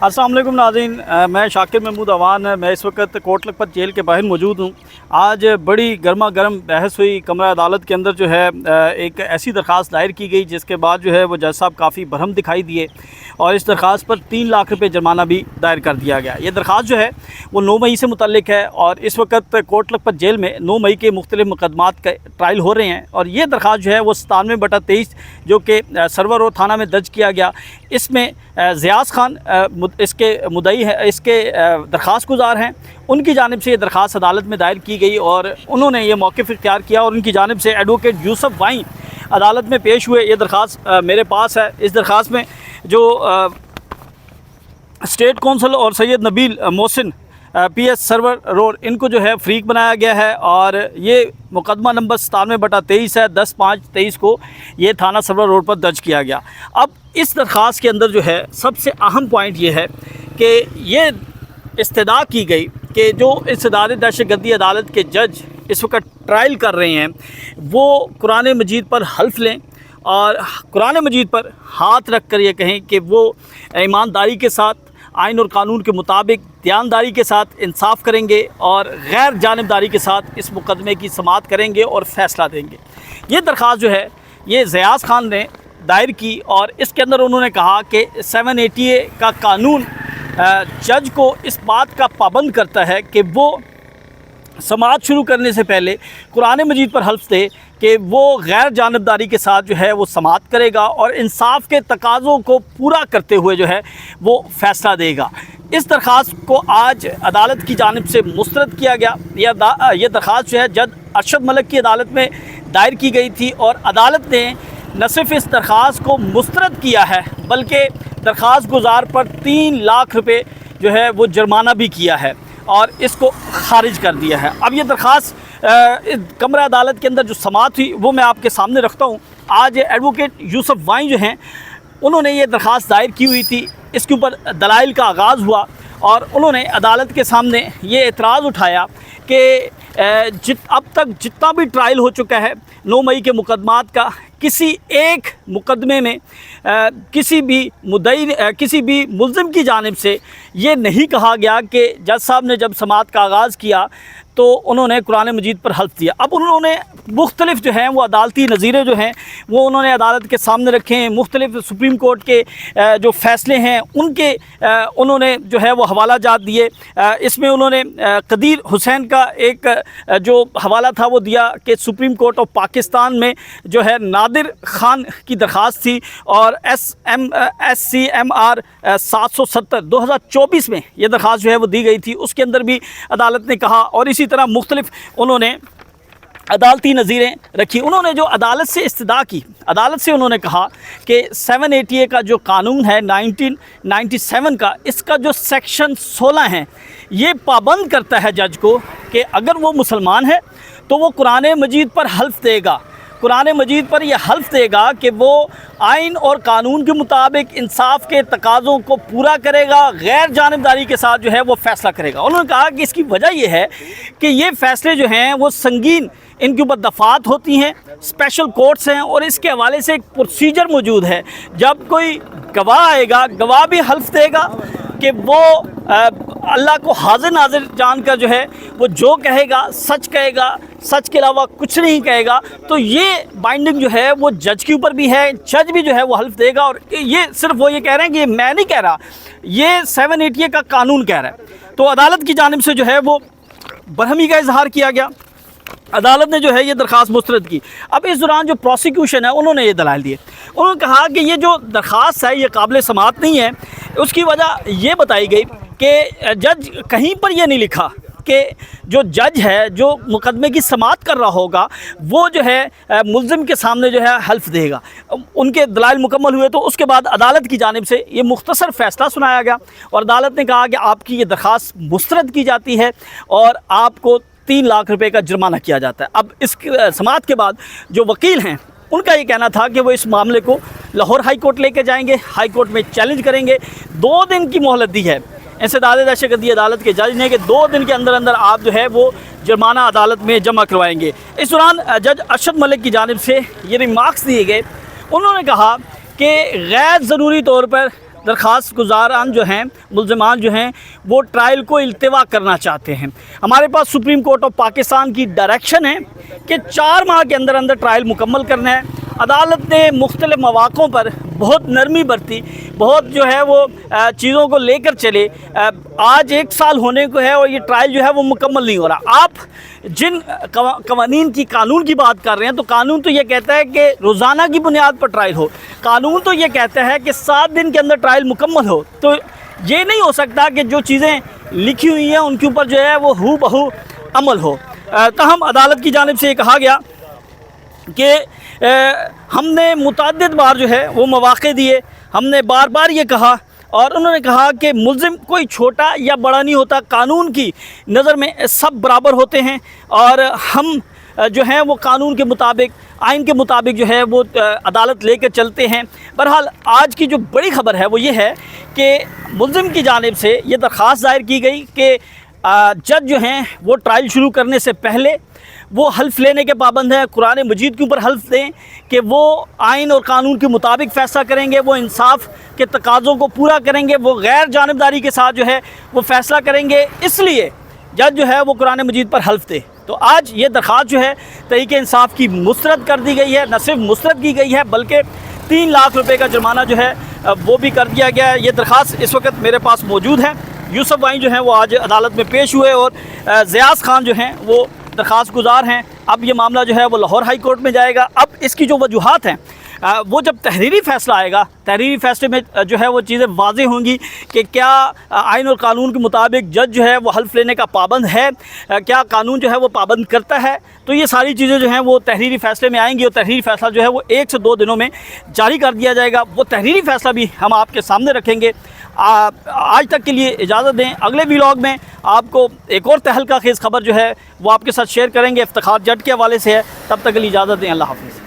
अस्सलाम वालेकुम नाज़रीन, मैं शाकिर महमूद अवान। मैं इस वक्त कोट लखपत जेल के बाहर मौजूद हूँ। आज बड़ी गर्मा गर्म बहस हुई कमरा अदालत के अंदर। जो है एक ऐसी दरख्वास्त दायर की गई जिसके बाद जो है वो जज साहब काफ़ी बरहम दिखाई दिए और इस दरख्वास्त पर 3 लाख रुपये जुर्माना भी दायर कर दिया गया। ये दरख्वास्त जो है वो 9 मई से मुतल्लिक है और इस वक्त कोट लखपत जेल में 9 मई के मुख्तलिफ़ मुकदमात का ट्रायल हो रहे हैं। और ये दरख्वास्त जो है वो 97/23 जो कि सरवर रोड थाना में दर्ज किया गया। इसमें ज़ियास खान इसके मुद्दई है, इसके दरख्वास्त गुजार हैं। उनकी जानिब से ये दरख्वास्त अदालत में दायर की गई और उन्होंने ये मौक़िफ़ इख्तियार किया और उनकी जानिब से एडवोकेट यूसुफ वाई अदालत में पेश हुए। ये दरख्वास्त मेरे पास है। इस दरख्वास्त में जो स्टेट कौंसल और सैयद नबील मोहसिन PS सरवर रोड, इनको जो है फ्रीक बनाया गया है और ये मुकदमा नंबर 97/23 है। 10/5/23 को ये थाना सरवर रोड पर दर्ज किया गया। अब इस दरख्वास्त के अंदर जो है सबसे अहम पॉइंट ये है कि ये इस्तदा की गई कि जो इस्तदाद दहशतगर्दी अदालत के जज इस वक्त ट्रायल कर रहे हैं वो कुरान मजीद पर हल्फ लें और कुरान मजीद पर हाथ रख कर ये कहें कि वो ईमानदारी के साथ, आइन और कानून के मुताबिक, ध्यानदारी के साथ इंसाफ करेंगे और गैर जानिबदारी के साथ इस मुकदमे की समाअत करेंगे और फ़ैसला देंगे। ये दरख्वास्त जो है ये ज़ियास खान ने दायर की और इसके अंदर उन्होंने कहा कि 780A का कानून जज को इस बात का पाबंद करता है कि वो समाअत शुरू करने से पहले कुरान मजीद पर हल्फ दे कि वो गैर जानिबदारी के साथ जो है वो समाअत करेगा और इंसाफ के तकाज़ों को पूरा करते हुए जो है वो फ़ैसला देगा। इस दरख्वास्त को आज अदालत की जानिब से मुस्तरद किया गया। यह दरख्वास्त जो है जज अरशद मलिक की अदालत में दायर की गई थी और अदालत ने न सिर्फ इस दरख्वास्त को मुस्तरद किया है बल्कि दरख्वास्त गुजार पर 3 लाख रुपये जो है वो जुर्माना भी किया है और इसको खारिज कर दिया है। अब ये दरख्वास्त कमरा अदालत के अंदर जो समाअत हुई वो मैं आपके सामने रखता हूँ। आज एडवोकेट यूसुफ वाई जो हैं उन्होंने ये दरख्वास्त दायर की हुई थी। इसके ऊपर दलाइल का आगाज़ हुआ और उन्होंने अदालत के सामने ये एतराज़ उठाया कि अब तक जितना भी ट्रायल हो चुका है 9 मई के मुकदमात का, किसी एक मुकदमे में किसी भी मुल्ज़िम की जानिब से ये नहीं कहा गया कि जज साहब ने जब समाअत का आगाज़ किया तो उन्होंने कुरान मजीद पर हल्फ दिया। अब उन्होंने मुख्तलिफ़ जो हैं वो अदालती नज़ीरे जो हैं वो उन्होंने अदालत के सामने रखे हैं। मुख्तलिफ़ सुप्रीम कोर्ट के जो फ़ैसले हैं उनके उन्होंने जो है वो हवाला जात दिए। इसमें उन्होंने कदीर हुसैन का एक जो हवाला था वो दिया कि सुप्रीम कोर्ट ऑफ पाकिस्तान में जो है नादिर ख़ान की दरख्वास्त थी और SCMR 770 2024 में ये दरख्वास्त जो है वो दी गई थी। उसके अंदर भी अदालत ने कहा और इसी तरह मुख्तलिफ़ उन्होंने अदालती नज़ीरें रखी। उन्होंने जो अदालत से इस्तदा की, अदालत से उन्होंने कहा कि 780A का जो कानून है 1997 का, इसका जो सेक्शन 16 है ये पाबंद करता है जज को कि अगर वो मुसलमान है तो वो कुरान मजीद पर हल्फ देगा, कुरान मजीद पर यह हल्फ देगा कि वो आइन और कानून के मुताबिक इंसाफ के तकाज़ों को पूरा करेगा, गैर जानिबदारी के साथ जो है वो फ़ैसला करेगा। उन्होंने कहा कि इसकी वजह यह है कि ये फ़ैसले जो हैं वो संगीन, इनके ऊपर दफ़ात होती हैं, स्पेशल कोर्ट्स हैं और इसके हवाले से एक प्रोसीजर मौजूद है। जब कोई गवाह आएगा, गवाह भी हल्फ देगा कि वो अल्लाह को हाजिर नाजिर जानकर जो है वो जो कहेगा सच कहेगा, सच के अलावा कुछ नहीं कहेगा। तो ये बाइंडिंग जो है वो जज के ऊपर भी है, जज भी जो है वो हल्फ देगा। और ये सिर्फ वो ये कह रहे हैं कि ये मैं नहीं कह रहा, ये 780A का कानून कह रहा है। तो अदालत की जानिब से जो है वो बरहमी का इजहार किया गया। अदालत ने जो है ये दरख्वास्त मुस्तरद की। अब इस दौरान जो प्रोसिक्यूशन है उन्होंने ये दलाइल दिए। उन्होंने कहा कि ये जो दरख्वास्त है ये काबिल समाअत नहीं है। उसकी वजह ये बताई गई कि जज कहीं पर ये नहीं लिखा कि जो जज है जो मुकदमे की समाअत कर रहा होगा वो जो है मुल्ज़िम के सामने जो है हल्फ देगा। उनके दलाइल मुकम्मल हुए तो उसके बाद अदालत की जानिब से ये मुख्तसर फ़ैसला सुनाया गया और अदालत ने कहा कि आपकी ये दरख्वास्त मुस्तरद की जाती है और आपको 3 लाख रुपए का जुर्माना किया जाता है। अब इस समाअत के बाद जो वकील हैं उनका ये कहना था कि वो इस मामले को लाहौर हाई कोर्ट लेके जाएंगे, हाई कोर्ट में चैलेंज करेंगे। 2 दिन की मोहलत दी है इंसदाद दहशतगर्दी अदालत के जज ने कि 2 दिन के अंदर अंदर आप जो है वो जुर्माना अदालत में जमा करवाएंगे। इस दौरान जज अरशद मलिक की जानिब से ये रिमार्क्स दिए गए। उन्होंने कहा कि गैर ज़रूरी तौर पर दरख्वास्त गुजारान जो हैं, मुल्ज़िमान जो हैं, वो ट्रायल को इल्तिवा करना चाहते हैं। हमारे पास सुप्रीम कोर्ट ऑफ पाकिस्तान की डायरेक्शन है कि 4 माह के अंदर अंदर ट्रायल मुकम्मल करना है। अदालत ने मुख्तलिफ़ मौक़ों पर बहुत नरमी बरती, बहुत जो है वो चीज़ों को लेकर चले। आज 1 साल होने को है और ये ट्रायल जो है वो मुकम्मल नहीं हो रहा। आप जिन कवानीन की, कानून की बात कर रहे हैं, तो कानून तो ये कहता है कि रोज़ाना की बुनियाद पर ट्रायल हो। कानून तो ये कहता है कि 7 दिन के अंदर ट्रायल मुकम्मल हो। तो ये नहीं हो सकता कि जो चीज़ें लिखी हुई हैं उनके ऊपर जो है वो हू बहू अमल हो। ताहम अदालत की जानिब से ये कहा गया कि हमने मुतअद्दिद बार जो है वो मौक़े दिए, हमने बार बार ये कहा, और उन्होंने कहा कि मुल्ज़िम कोई छोटा या बड़ा नहीं होता, कानून की नज़र में सब बराबर होते हैं और हम जो हैं वो कानून के मुताबिक, आइन के मुताबिक जो है वो अदालत लेकर चलते हैं। बहरहाल आज की जो बड़ी ख़बर है वो ये है कि मुल्ज़िम की जानिब से ये दरख्वास्त दायर की गई कि जज जो हैं वो ट्रायल शुरू करने से पहले वो हल्फ लेने के पाबंद हैं, कुरान मजीद के ऊपर हल्फ दें कि वो आइन और कानून के मुताबिक फ़ैसला करेंगे, वो इंसाफ के तकाज़ों को पूरा करेंगे, वो गैर जानिबदारी के साथ जो है वो फ़ैसला करेंगे। इसलिए जज जो है वो कुरान मजीद पर हल्फ दे। तो आज ये दरख्वास्त जो है तहरीक इंसाफ की मुस्तरद कर दी गई है। न सिर्फ मुस्तरद की गई है बल्कि 3 लाख रुपये का जुर्माना जो है वो भी कर दिया गया है। ये दरख्वास्त इस वक्त मेरे पास मौजूद है। यूसुफ वाई जो हैं वो आज अदालत में पेश हुए और ज़ियाज़ खान जो हैं वो दरख्वास्त गुजार हैं। अब ये मामला जो है वो लाहौर हाई कोर्ट में जाएगा। अब इसकी जो वजूहात हैं वो जब तहरीरी फ़ैसला आएगा, तहरीरी फ़ैसले में जो है वो चीज़ें वाज़ेह होंगी कि क्या आइन और कानून के मुताबिक जज जो है वो हल्फ लेने का पाबंद है, क्या कानून जो है वो पाबंद करता है। तो ये सारी चीज़ें जो हैं वो तहरीरी फ़ैसले में आएंगी और तहरीरी फ़ैसला जो है वो 1 से 2 दिनों में जारी कर दिया जाएगा। वो तहरीरी फ़ैसला भी हम आपके सामने रखेंगे। आज तक के लिए इजाज़त दें। अगले व्लॉग में आपको एक और तहलका खेज़ ख़बर जो है वो आपके साथ शेयर करेंगे, इफ्तिखार जट के हवाले से है। तब तक के लिए इजाज़त दें। अल्लाह हाफ़िज़।